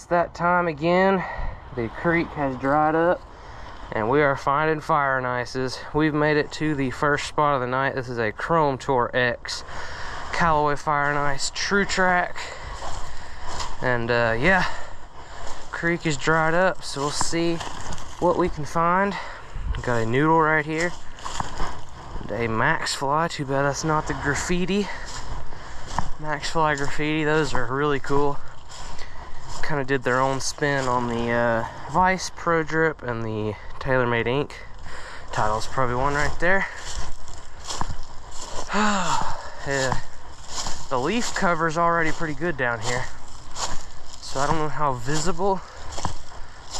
it's that time again. The creek has dried up and we are finding fire and ices. We've made it to the first spot of the night. This is a Chrome Tour X Callaway Fire and Ice True Track. And yeah, creek is dried up, so we'll see what we can find. Got a noodle right here and a Maxfli. Too bad that's not the graffiti. Maxfli graffiti, those are really cool. Kind of did their own spin on the Vice Pro Drip and the TaylorMade ink. Title's probably one right there. Yeah. The leaf cover's already pretty good down here, so I don't know how visible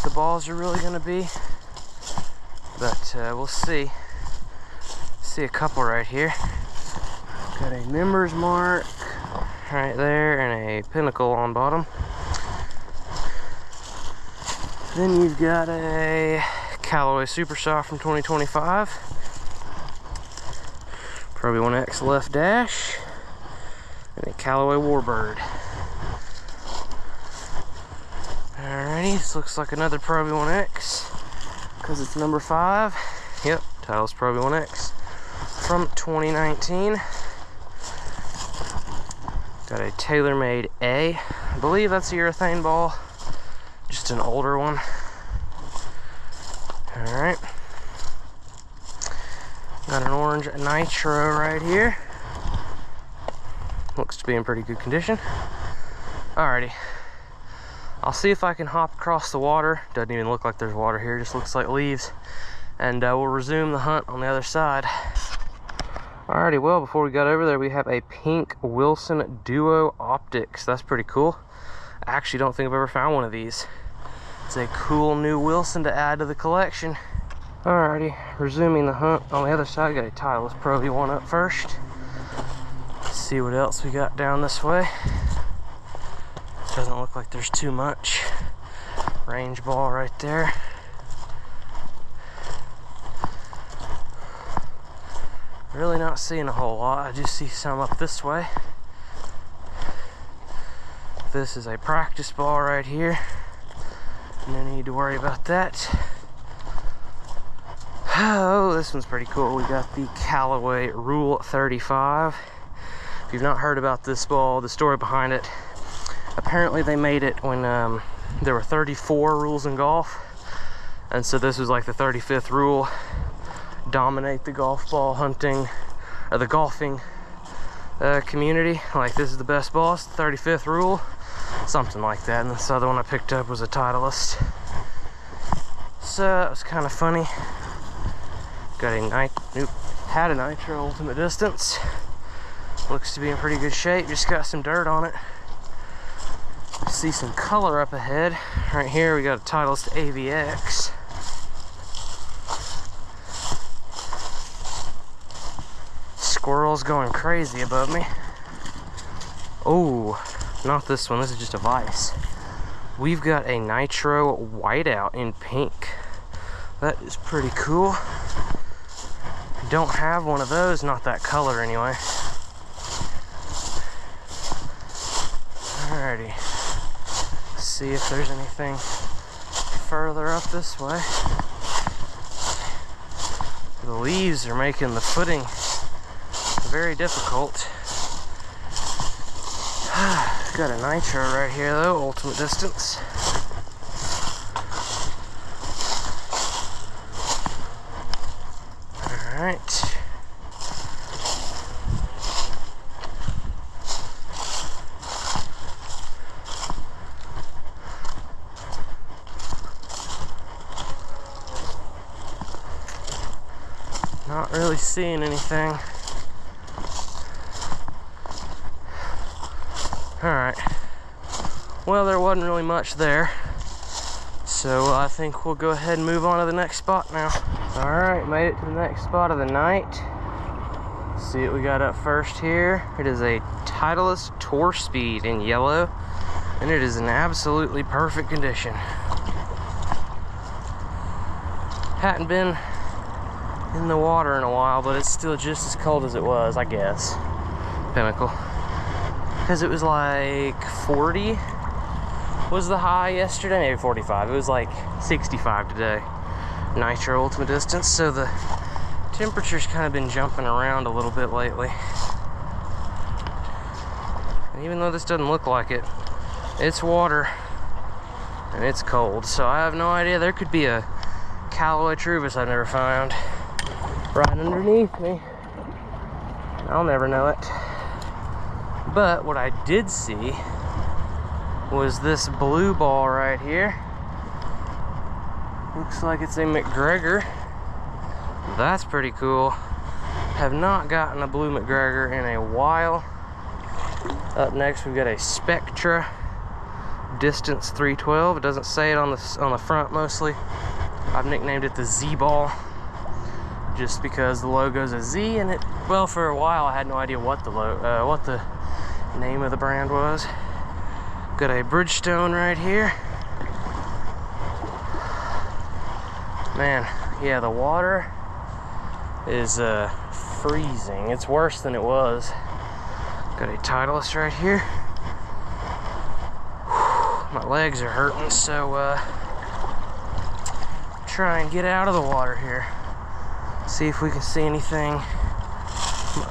the balls are really going to be, but we'll see. See a couple right here. Got a members mark right there and a pinnacle on bottom. Then you've got a Callaway Super Soft from 2025. Pro V1X left dash. And a Callaway Warbird. Alrighty, this looks like another Pro V1X because it's number 5. Yep, title's Pro V1X from 2019. Got a TaylorMade A. I believe that's a urethane ball. Just an older one. Alright. Got an orange nitro right here. Looks to be in pretty good condition. Alrighty. I'll see if I can hop across the water. Doesn't even look like there's water here, just looks like leaves. And we'll resume the hunt on the other side. Alrighty, well, before we got over there, we have a pink Wilson Duo Optics. That's pretty cool. I actually don't think I've ever found one of these. It's a cool new Wilson to add to the collection. Alrighty, resuming the hunt on the other side. Got a Titleist Pro V1 up first. Let's see what else we got down this way. Doesn't look like there's too much. Range ball right there. Really not seeing a whole lot. I do see some up this way. This is a practice ball right here. No need to worry about that. Oh, this one's pretty cool. We got the Callaway Rule 35. If you've not heard about this ball, the story behind it, apparently they made it when there were 34 rules in golf. And so this was like the 35th rule. Dominate the golf ball hunting, or the golfing community. Like, this is the best ball, it's the 35th rule. Something like that. And this other one I picked up was a Titleist. So that was kind of funny. Got a had a nitro ultimate distance. Looks to be in pretty good shape. Just got some dirt on it. See some color up ahead. Right here we got a Titleist AVX. Squirrels going crazy above me. Oh, not this one. This is just a Vice. We've got a nitro whiteout in pink. That is pretty cool. Don't have one of those, not that color anyway. Alrighty. Let's see if there's anything further up this way. The leaves are making the footing very difficult. Got a nitro right here though, ultimate distance. Alright. Not really seeing anything. Alright, well, there wasn't really much there, so I think we'll go ahead and move on to the next spot now. Alright, made it to the next spot of the night. Let's see what we got up first here. It is a Titleist Tour Speed in yellow, and it is in absolutely perfect condition. Hadn't been in the water in a while, but it's still just as cold as it was, I guess. Pinnacle. Because it was like 40 was the high yesterday? Maybe 45. It was like 65 today. Nitro ultimate distance. So the temperature's kind of been jumping around a little bit lately. And even though this doesn't look like it, it's water and it's cold. So I have no idea. There could be a Callaway Trubus I've never found right underneath me. I'll never know it. But what I did see was this blue ball right here. Looks like it's a McGregor. That's pretty cool. Have not gotten a blue McGregor in a while. Up next we've got a Spectra Distance 312. It doesn't say it on the front mostly. I've nicknamed it the Z ball just because the logo's a Z, and well, for a while I had no idea what the name of the brand was. Got a Bridgestone right here. Man, yeah, the water is freezing. It's worse than it was. Got a Titleist right here. Whew, my legs are hurting, so try and get out of the water here. See if we can see anything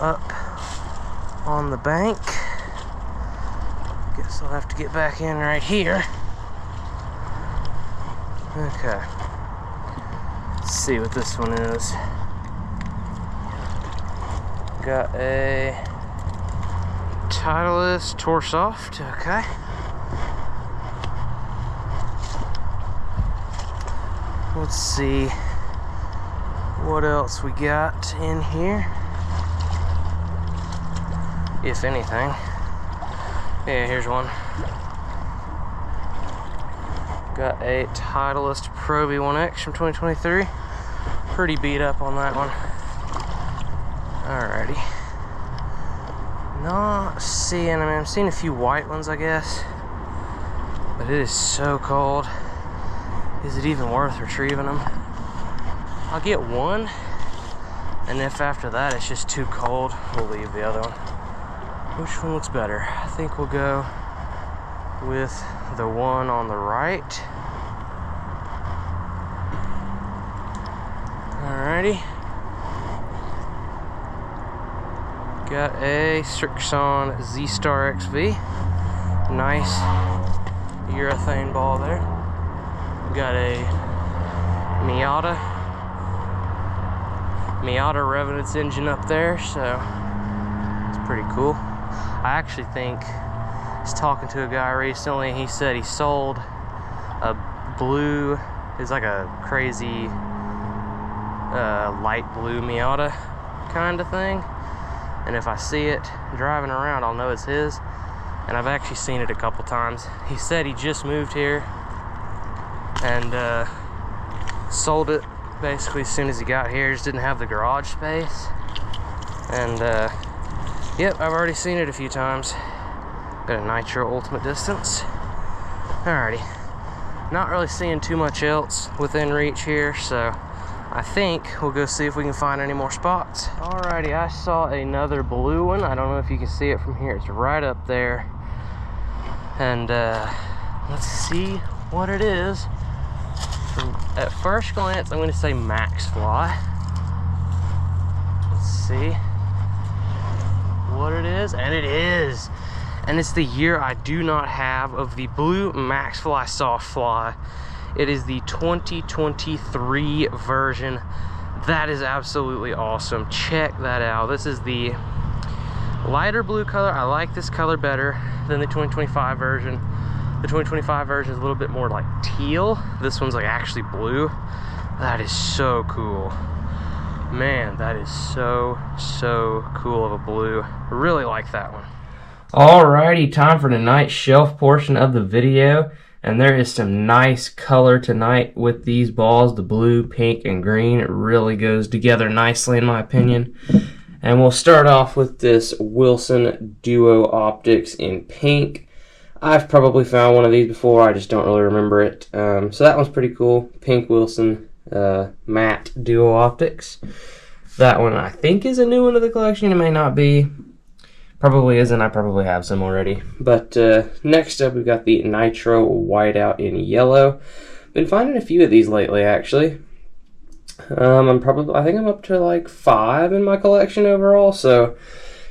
up on the bank. Guess I'll have to get back in right here. Okay. Let's see what this one is. Got a Titleist Tour Soft. Okay. Let's see what else we got in here, if anything. Yeah, here's one. Got a Titleist Pro V1X from 2023. Pretty beat up on that one. Alrighty. Not seeing, I mean, I'm seeing a few white ones, I guess. But it is so cold. Is it even worth retrieving them? I'll get one, and if after that it's just too cold, we'll leave the other one. Which one looks better? I think we'll go with the one on the right. Alrighty. Got a Strixon Z-Star XV. Nice urethane ball there. Got a Miata revving its engine up there, so it's pretty cool. I actually think, I was talking to a guy recently, he said he sold a blue, it's like a crazy light blue Miata kind of thing, and if I see it driving around, I'll know it's his. And I've actually seen it a couple times. He said he just moved here and sold it basically as soon as he got here. Just didn't have the garage space. And yep, I've already seen it a few times. Got a Nitro Ultimate Distance. Alrighty. Not really seeing too much else within reach here, so I think we'll go see if we can find any more spots. Alrighty, I saw another blue one. I don't know if you can see it from here. It's right up there. And let's see what it is. At first glance, I'm going to say Maxfli. Let's see what it is. And it is. And it's the year I do not have of the blue Maxfli Softfli. It is the 2023 version. That is absolutely awesome. Check that out. This is the lighter blue color. I like this color better than the 2025 version. The 2025 version is a little bit more like teal. This one's like actually blue. That is so cool. Man, that is so cool of a blue. I really like that one. Alrighty, time for tonight's shelf portion of the video. And there is some nice color tonight with these balls. The blue, pink, and green. It really goes together nicely in my opinion. And we'll start off with this Wilson Duo Optics in pink. I've probably found one of these before, I just don't really remember it. So that one's pretty cool. Pink Wilson matte Duo Optics. That one I think is a new one to the collection. It may not be. Probably isn't. I probably have some already. But next up, we've got the Nitro Whiteout in yellow. Been finding a few of these lately, actually. I think I'm up to like 5 in my collection overall, so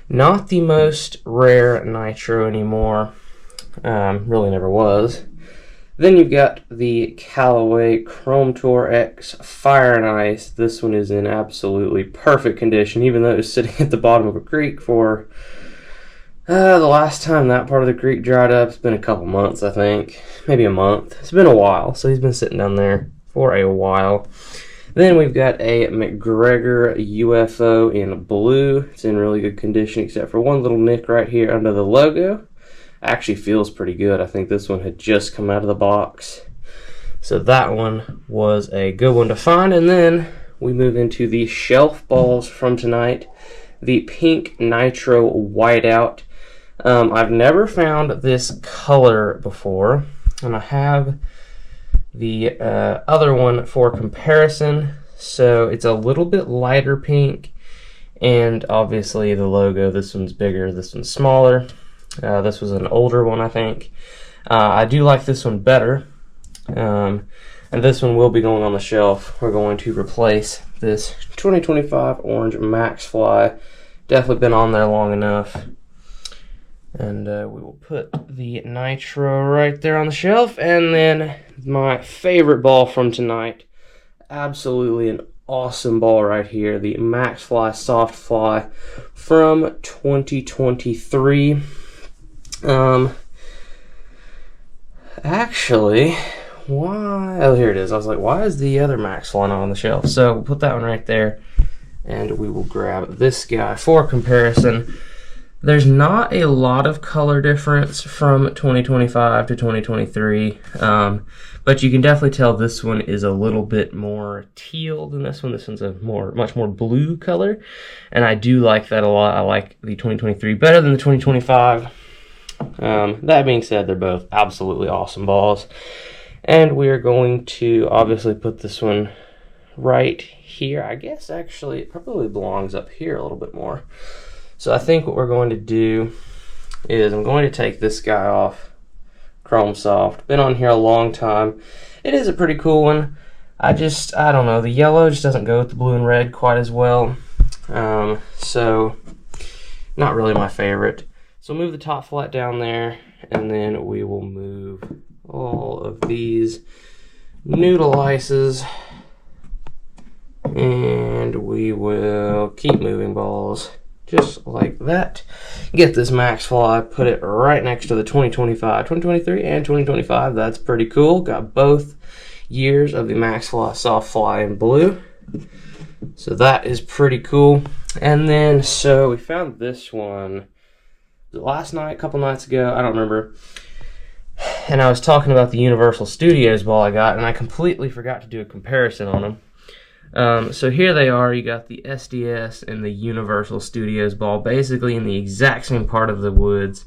not the most rare Nitro anymore. Really never was. Then you've got the Callaway Chrome Tour X Fire and Ice. This one is in absolutely perfect condition, even though it was sitting at the bottom of a creek for the last time that part of the creek dried up. It's been a couple months, I think. Maybe a month. It's been a while, so he's been sitting down there for a while. Then we've got a McGregor UFO in blue. It's in really good condition, except for one little nick right here under the logo. Actually feels pretty good. I think this one had just come out of the box. So that one was a good one to find. And then we move into the shelf balls from tonight. The pink Nitro Whiteout. I've never found this color before. And I have the other one for comparison. So it's a little bit lighter pink. And obviously the logo, this one's bigger, this one's smaller. This was an older one, I think. I do like this one better. And this one will be going on the shelf. We're going to replace this 2025 orange Maxfli. Definitely been on there long enough. And we will put the Nitro right there on the shelf. And then my favorite ball from tonight. Absolutely an awesome ball right here. The Maxfli Softfli from 2023. Actually, why? Oh, here it is. I was like, why is the other Maxfli not on the shelf? So we'll put that one right there, and we will grab this guy for comparison. There's not a lot of color difference from 2025 to 2023, but you can definitely tell this one is a little bit more teal than this one. This one's a much more blue color, and I do like that a lot. I like the 2023 better than the 2025. That being said, they're both absolutely awesome balls. And we are going to obviously put this one right here. I guess actually it probably belongs up here a little bit more. So I think what we're going to do is I'm going to take this guy off. Chrome Soft. Been on here a long time. It is a pretty cool one. I don't know. The yellow just doesn't go with the blue and red quite as well. So not really my favorite. So move the top flat down there, and then we will move all of these noodle ices, and we will keep moving balls just like that. Get this Maxfli, put it right next to the 2025, 2023, and 2025. That's pretty cool. Got both years of the Maxfli Softfli in blue. So that is pretty cool. And then, so we found this one last night, a couple nights ago, I don't remember, and I was talking about the Universal Studios ball I got, and I completely forgot to do a comparison on them. So here they are. You got the SDS and the Universal Studios ball, basically in the exact same part of the woods,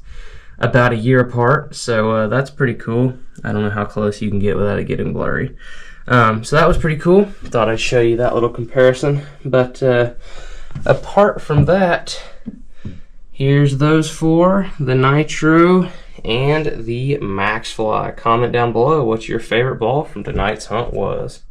about a year apart, so that's pretty cool. I don't know how close you can get without it getting blurry. So that was pretty cool. Thought I'd show you that little comparison, but apart from that, here's those four, the Nitro and the Maxfli. Comment down below what your favorite ball from tonight's hunt was.